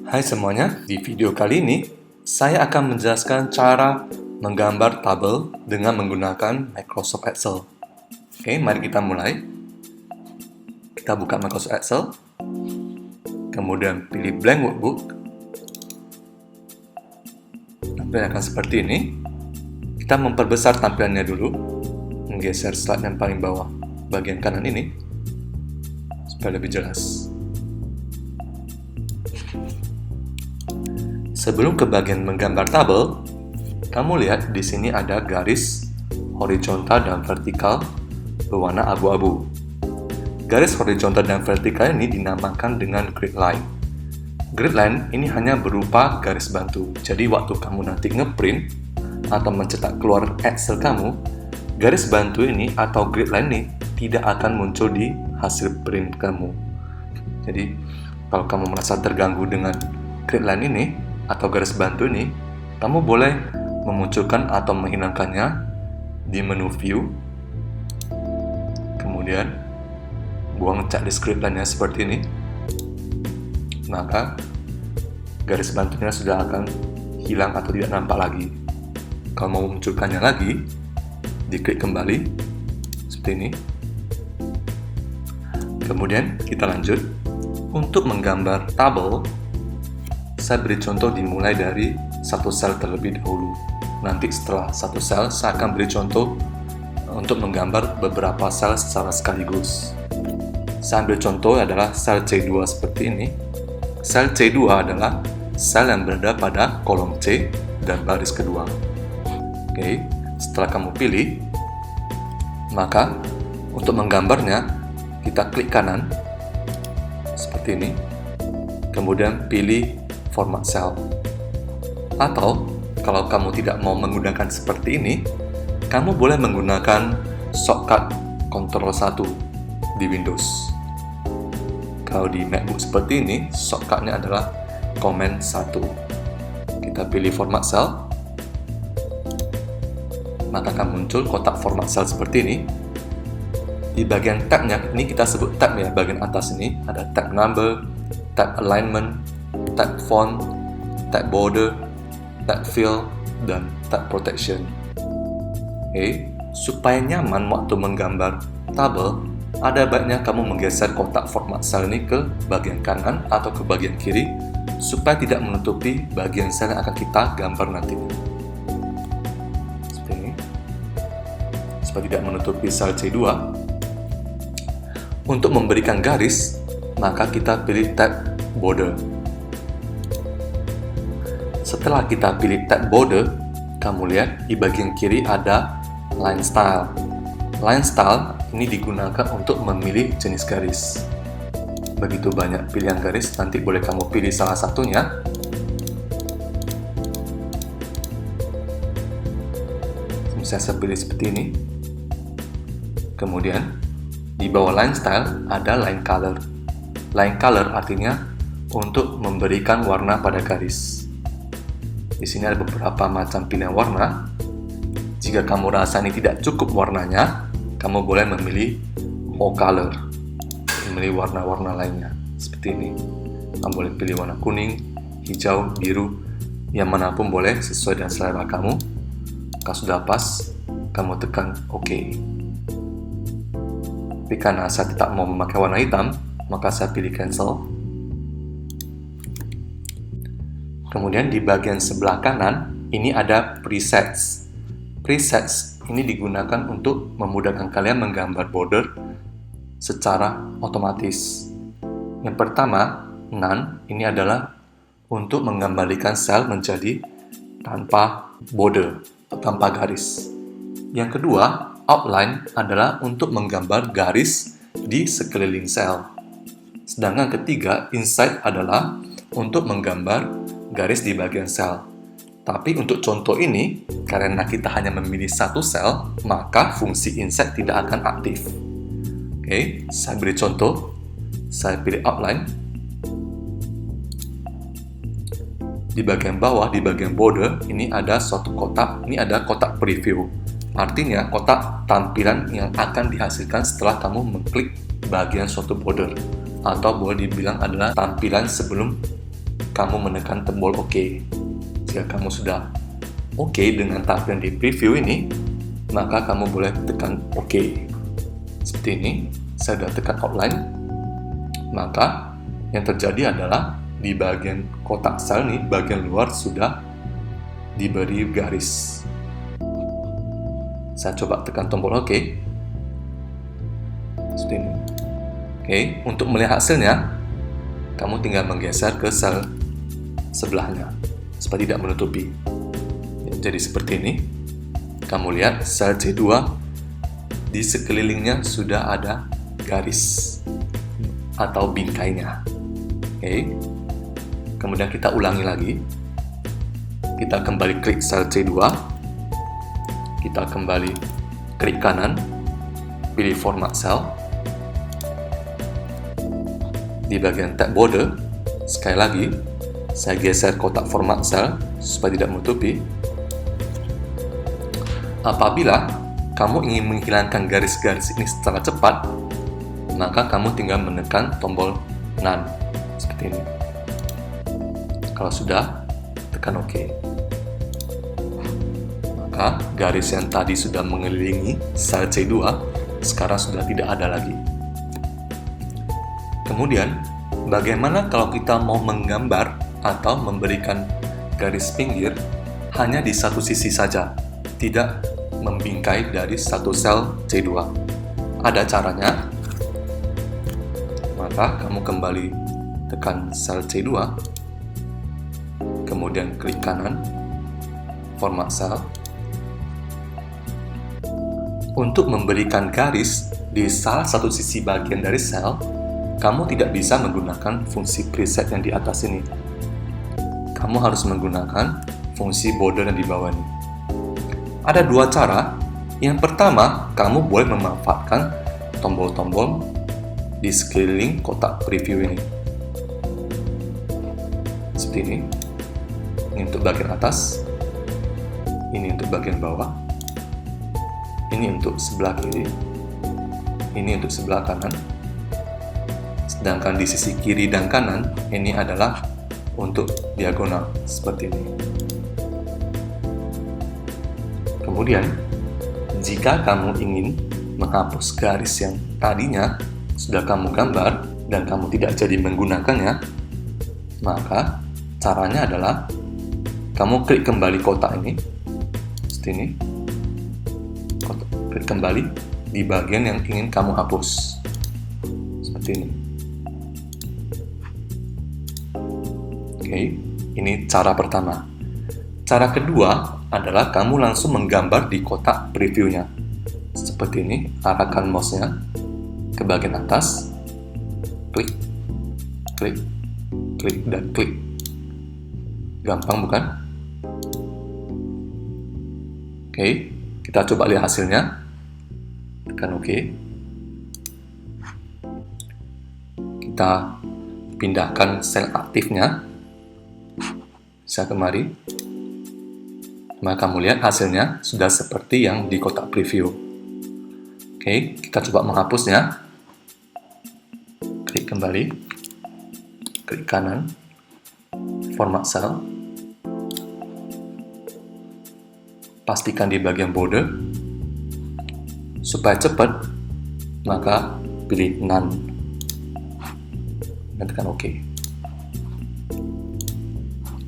Hai semuanya, di video kali ini saya akan menjelaskan cara menggambar tabel dengan menggunakan Microsoft Excel. Oke, mari kita mulai. Kita buka Microsoft Excel, kemudian pilih blank workbook. Tampilan akan seperti ini. Kita memperbesar tampilannya dulu, menggeser slide yang paling bawah bagian kanan ini supaya lebih jelas. Sebelum ke bagian menggambar tabel, kamu lihat di sini ada garis horizontal dan vertikal berwarna abu-abu. Garis horizontal dan vertikal ini dinamakan dengan grid line. Grid line ini hanya berupa garis bantu. Jadi waktu kamu nanti ngeprint atau mencetak keluar Excel kamu, garis bantu ini atau grid line ini tidak akan muncul di hasil print kamu. Jadi kalau kamu merasa terganggu dengan grid line ini atau garis bantu ini, kamu boleh memunculkan atau menghilangkannya di menu view, kemudian buang checklist grid line-nya seperti ini, maka garis bantunya sudah akan hilang atau tidak nampak lagi. Kalau mau memunculkannya lagi, diklik kembali seperti ini. Kemudian kita lanjut. Untuk menggambar tabel, saya beri contoh dimulai dari satu sel terlebih dahulu. Nanti setelah satu sel, saya akan beri contoh untuk menggambar beberapa sel secara sekaligus. Saya ambil contoh adalah sel C2 seperti ini. Sel C2 adalah sel yang berada pada kolom C dan baris kedua. Oke, setelah kamu pilih, maka untuk menggambarnya, kita klik kanan seperti ini, kemudian pilih format cell. Atau kalau kamu tidak mau menggunakan seperti ini, kamu boleh menggunakan shortcut Ctrl 1 di Windows. Kalau di MacBook seperti ini, shortcutnya adalah Command 1. Kita pilih format cell, maka akan muncul kotak format cell seperti ini. Di bagian tabnya, ini kita sebut tab ya, bagian atas ini ada tab number, tab alignment, tab font, tab border, tab fill, dan tab protection. Oke, supaya nyaman waktu menggambar tabel, ada baiknya kamu menggeser kotak format cell ini ke bagian kanan atau ke bagian kiri supaya tidak menutupi bagian sel yang akan kita gambar nanti. Seperti ini. Supaya tidak menutupi sel C2. Untuk memberikan garis, maka kita pilih tab border. Setelah kita pilih tab border, kamu lihat di bagian kiri ada line style. Line style ini digunakan untuk memilih jenis garis. Begitu banyak pilihan garis, nanti boleh kamu pilih salah satunya. Misalnya saya pilih seperti ini. Kemudian di bawah line style ada line color. Line color artinya untuk memberikan warna pada garis. Di sini ada beberapa macam pilihan warna. Jika kamu rasa ini tidak cukup warnanya, kamu boleh memilih more color, memilih warna-warna lainnya seperti ini. Kamu boleh pilih warna kuning, hijau, biru, yang manapun boleh sesuai dengan selera kamu. Kalau sudah pas, kamu tekan OK. Tapi karena saya tidak mau memakai warna hitam, maka saya pilih cancel. Kemudian di bagian sebelah kanan, ini ada presets. Presets ini digunakan untuk memudahkan kalian menggambar border secara otomatis. Yang pertama, none, ini adalah untuk mengembalikan sel menjadi tanpa border, tanpa garis. Yang kedua, outline adalah untuk menggambar garis di sekeliling sel. Sedangkan ketiga, inside adalah untuk menggambar garis di bagian sel. Tapi untuk contoh ini, karena kita hanya memilih satu sel, maka fungsi inside tidak akan aktif. Oke, saya beri contoh. Saya pilih outline. Di bagian bawah, di bagian border, ini ada suatu kotak. Ini ada kotak preview. Artinya kotak tampilan yang akan dihasilkan setelah kamu mengklik bagian suatu border, atau boleh dibilang adalah tampilan sebelum kamu menekan tombol OK. Jika kamu sudah OK dengan tahap yang di preview ini, maka kamu boleh tekan OK. Seperti ini, saya sudah tekan outline. Maka yang terjadi adalah di bagian kotak sel ini, bagian luar sudah diberi garis. Saya coba tekan tombol OK. Seperti ini. Oke, untuk melihat hasilnya, kamu tinggal menggeser ke sel sebelahnya supaya tidak menutupi. Jadi seperti ini. Kamu lihat sel C2 di sekelilingnya sudah ada garis atau bingkainya. Oke. Kemudian kita ulangi lagi. Kita kembali klik sel C2. Kita kembali klik kanan, pilih format cell. Di bagian tab border, sekali lagi saya geser kotak format cell supaya tidak menutupi. Apabila kamu ingin menghilangkan garis-garis ini secara cepat, maka kamu tinggal menekan tombol None seperti ini. Kalau sudah, tekan OK. Maka garis yang tadi sudah mengelilingi sel C2 sekarang sudah tidak ada lagi. Kemudian, bagaimana kalau kita mau menggambar atau memberikan garis pinggir hanya di satu sisi saja, tidak membingkai dari satu sel C2? Ada caranya. Maka kamu kembali tekan sel C2, kemudian klik kanan, format sel. Untuk memberikan garis di salah satu sisi bagian dari sel, kamu tidak bisa menggunakan fungsi preset yang di atas ini. Kamu harus menggunakan fungsi border yang di bawah ini. Ada dua cara. Yang pertama, kamu boleh memanfaatkan tombol-tombol di sekeliling kotak preview ini. Seperti ini. Ini untuk bagian atas. Ini untuk bagian bawah. Ini untuk sebelah kiri. Ini untuk sebelah kanan. Sedangkan di sisi kiri dan kanan, ini adalah untuk diagonal, seperti ini. Kemudian, jika kamu ingin menghapus garis yang tadinya sudah kamu gambar dan kamu tidak jadi menggunakannya, maka caranya adalah kamu klik kembali kotak ini, seperti ini. Klik kembali di bagian yang ingin kamu hapus, seperti ini. Oke, ini cara pertama. Cara kedua adalah kamu langsung menggambar di kotak previewnya. Seperti ini, arahkan mouse-nya ke bagian atas, klik, klik, klik, dan klik. Gampang bukan? Oke, kita coba lihat hasilnya. Tekan OK. Kita pindahkan sel aktifnya. Saya kemari. Maka kamu lihat hasilnya sudah seperti yang di kotak preview. Oke, kita coba menghapusnya. Klik kembali. Klik kanan. Format cell. Pastikan di bagian border. Supaya cepat, maka pilih None. Dan tekan OK.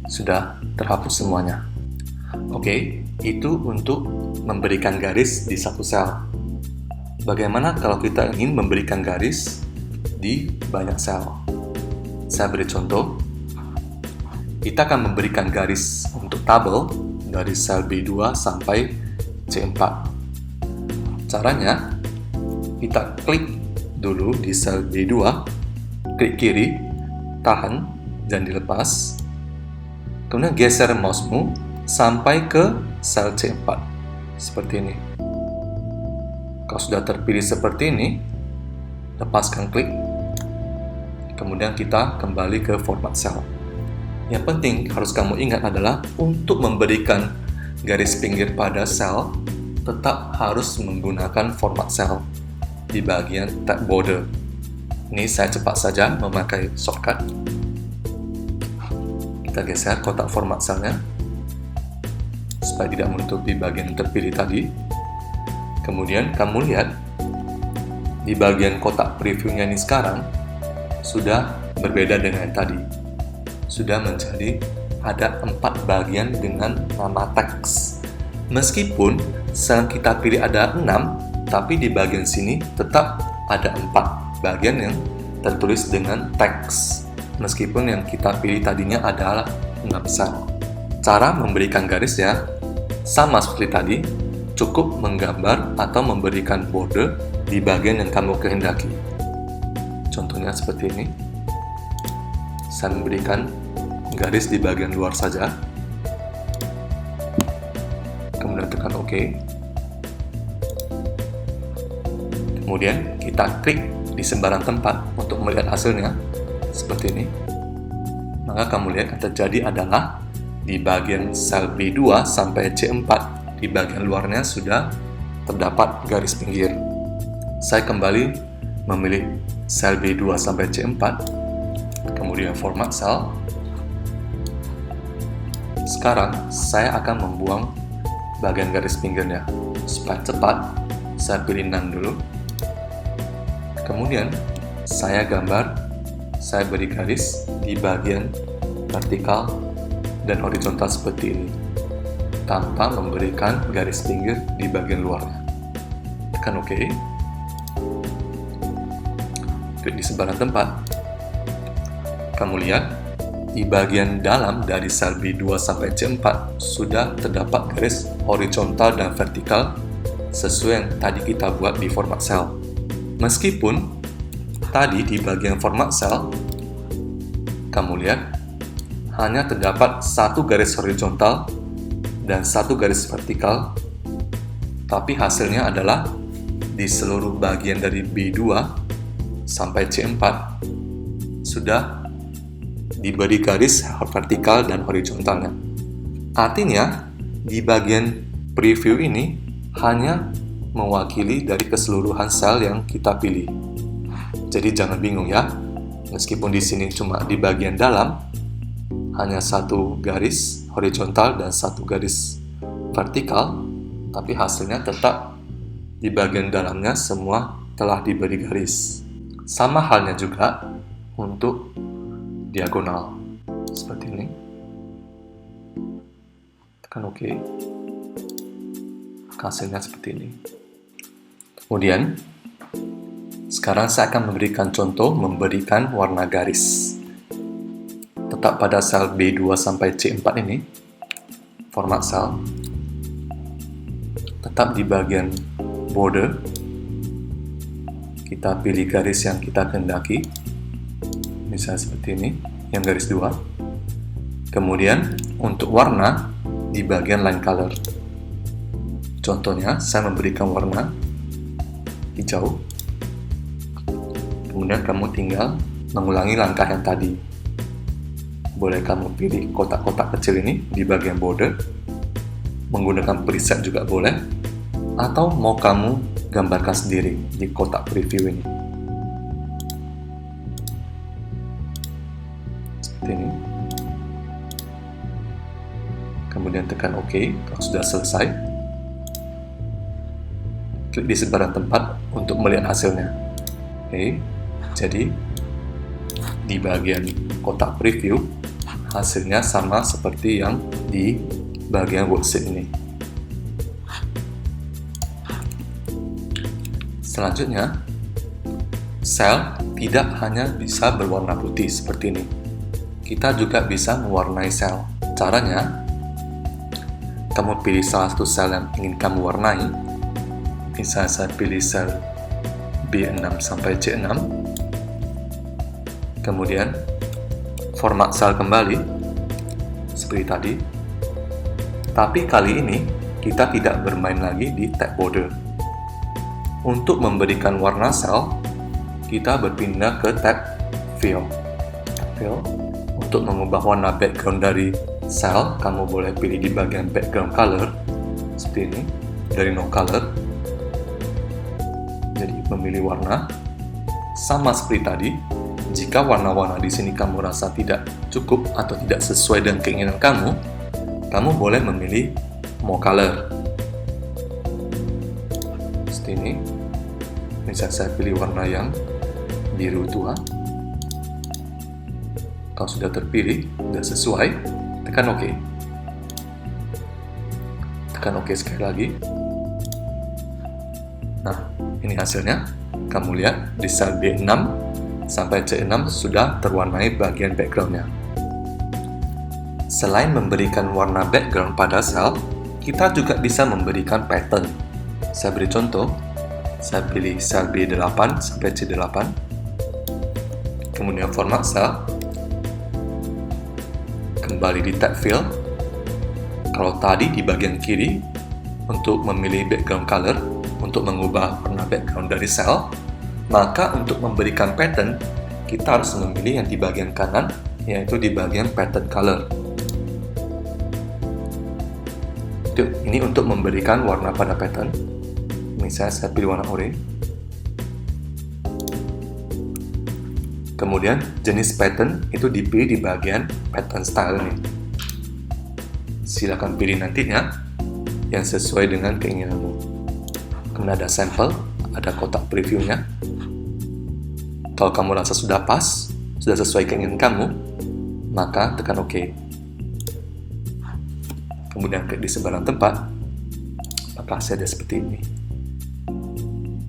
Sudah terhapus semuanya. Oke, itu untuk memberikan garis di satu sel. Bagaimana kalau kita ingin memberikan garis di banyak sel? Saya beri contoh. Kita akan memberikan garis untuk tabel dari sel B2 sampai C4. Caranya, kita klik dulu di sel B2, klik kiri, tahan, dan dilepas. Kemudian geser mousemu sampai ke sel C4, seperti ini. Kalau sudah terpilih seperti ini, lepaskan klik. Kemudian kita kembali ke format cell. Yang penting harus kamu ingat adalah untuk memberikan garis pinggir pada sel, tetap harus menggunakan format cell di bagian tab border. Ini saya cepat saja memakai shortcut. Kita geser kotak format selnya supaya tidak menutupi bagian yang terpilih tadi. Kemudian kamu lihat di bagian kotak previewnya ini sekarang sudah berbeda dengan yang tadi. Sudah menjadi ada 4 bagian dengan nama teks. Meskipun sel kita pilih ada 6, tapi di bagian sini tetap ada 4 bagian yang tertulis dengan teks. Meskipun yang kita pilih tadinya adalah 6 sel. Cara memberikan garisnya sama seperti tadi, cukup menggambar atau memberikan border di bagian yang kamu kehendaki. Contohnya seperti ini. Saya memberikan garis di bagian luar saja. Kemudian tekan OK. Kemudian kita klik di sembarang tempat untuk melihat hasilnya seperti ini. Maka kamu lihat yang terjadi adalah di bagian sel B2 sampai C4 di bagian luarnya sudah terdapat garis pinggir. Saya kembali memilih sel B2 sampai C4, kemudian format sel. Sekarang saya akan membuang bagian garis pinggirnya. Supaya cepat, saya pilih none dulu. Kemudian saya beri garis di bagian vertikal dan horizontal seperti ini, tanpa memberikan garis pinggir di bagian luarnya. Tekan OK. Klik di sembarang tempat. Kamu lihat, di bagian dalam dari sel B2 sampai C4 sudah terdapat garis horizontal dan vertikal sesuai yang tadi kita buat di format sel. Meskipun tadi di bagian format sel, kamu lihat, hanya terdapat 1 garis horizontal dan 1 garis vertikal, tapi hasilnya adalah di seluruh bagian dari B2 sampai C4 sudah diberi garis vertikal dan horizontalnya. Artinya, di bagian preview ini hanya mewakili dari keseluruhan sel yang kita pilih. Jadi jangan bingung ya, meskipun di sini cuma di bagian dalam, hanya 1 garis horizontal dan 1 garis vertikal, tapi hasilnya tetap di bagian dalamnya semua telah diberi garis. Sama halnya juga untuk diagonal, seperti ini. Tekan OK. Hasilnya seperti ini. Kemudian, sekarang saya akan memberikan contoh memberikan warna garis. Tetap pada sel B2 sampai C4 ini, format sel. Tetap di bagian border, kita pilih garis yang kita kehendaki. Misalnya seperti ini, yang garis 2. Kemudian, untuk warna, di bagian line color. Contohnya, saya memberikan warna hijau. Kemudian kamu tinggal mengulangi langkah yang tadi. Boleh kamu pilih kotak-kotak kecil ini di bagian border, menggunakan preset juga boleh, atau mau kamu gambarkan sendiri di kotak preview ini. Seperti ini. Kemudian tekan OK kalau sudah selesai. Klik di sembarang tempat untuk melihat hasilnya. Oke, jadi di bagian kotak preview hasilnya sama seperti yang di bagian worksheet ini. Selanjutnya, sel tidak hanya bisa berwarna putih seperti ini. Kita juga bisa mewarnai sel. Caranya, kamu pilih salah satu sel yang ingin kamu warnai. Misalnya saya pilih sel B6 sampai C6. Kemudian format sel kembali seperti tadi, tapi kali ini kita tidak bermain lagi di tab border. Untuk memberikan warna sel, kita berpindah ke tab fill. Untuk mengubah warna background dari sel, kamu boleh pilih di bagian background color seperti ini, dari no color. Jadi memilih warna sama seperti tadi. Jika warna-warna di sini kamu rasa tidak cukup atau tidak sesuai dengan keinginan kamu, kamu boleh memilih more color. Seperti ini. Misal saya pilih warna yang biru tua. Kalau sudah terpilih, sudah sesuai, tekan OK. Tekan OK sekali lagi. Nah, ini hasilnya. Kamu lihat di sel B6 sampai C6 sudah terwarnai bagian background-nya. Selain memberikan warna background pada sel, kita juga bisa memberikan pattern. Saya beri contoh. Saya pilih sel B8 sampai C8. Kemudian format sel. Kembali di tab fill. Kalau tadi di bagian kiri untuk memilih background color untuk mengubah warna background dari sel, maka untuk memberikan pattern kita harus memilih yang di bagian kanan, yaitu di bagian pattern color. Ini untuk memberikan warna pada pattern. Misalnya saya pilih warna oranye. Kemudian jenis pattern itu dipilih di bagian pattern style ini. Silakan pilih nantinya yang sesuai dengan keinginanmu. Kemudian ada sampel, ada kotak previewnya. Kalau kamu rasa sudah pas, sudah sesuai keinginan kamu, maka tekan OK. Kemudian klik di sebarang tempat, maka hasilnya seperti ini.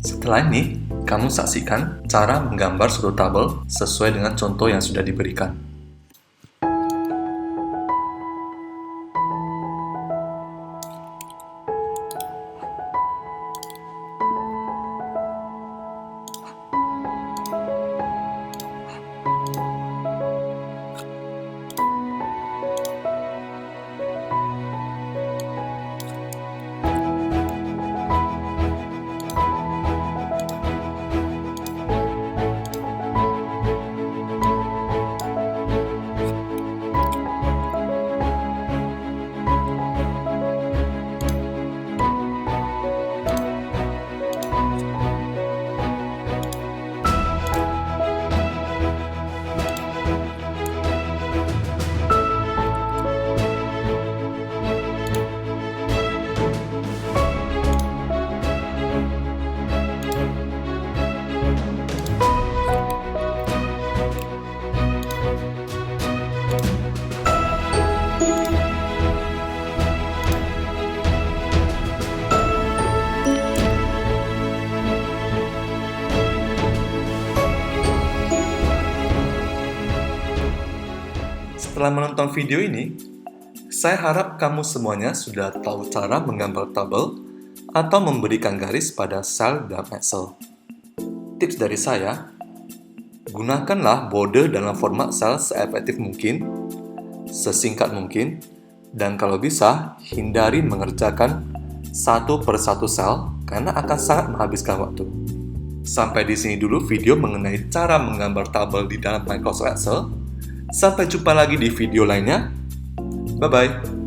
Setelah ini, kamu saksikan cara menggambar suatu tabel sesuai dengan contoh yang sudah diberikan. Setelah menonton video ini, saya harap kamu semuanya sudah tahu cara menggambar tabel atau memberikan garis pada sel dalam Excel. Tips dari saya, gunakanlah border dalam format sel seefektif mungkin, sesingkat mungkin, dan kalau bisa, hindari mengerjakan satu per satu sel karena akan sangat menghabiskan waktu. Sampai di sini dulu video mengenai cara menggambar tabel di dalam Microsoft Excel. Sampai jumpa lagi di video lainnya. Bye-bye.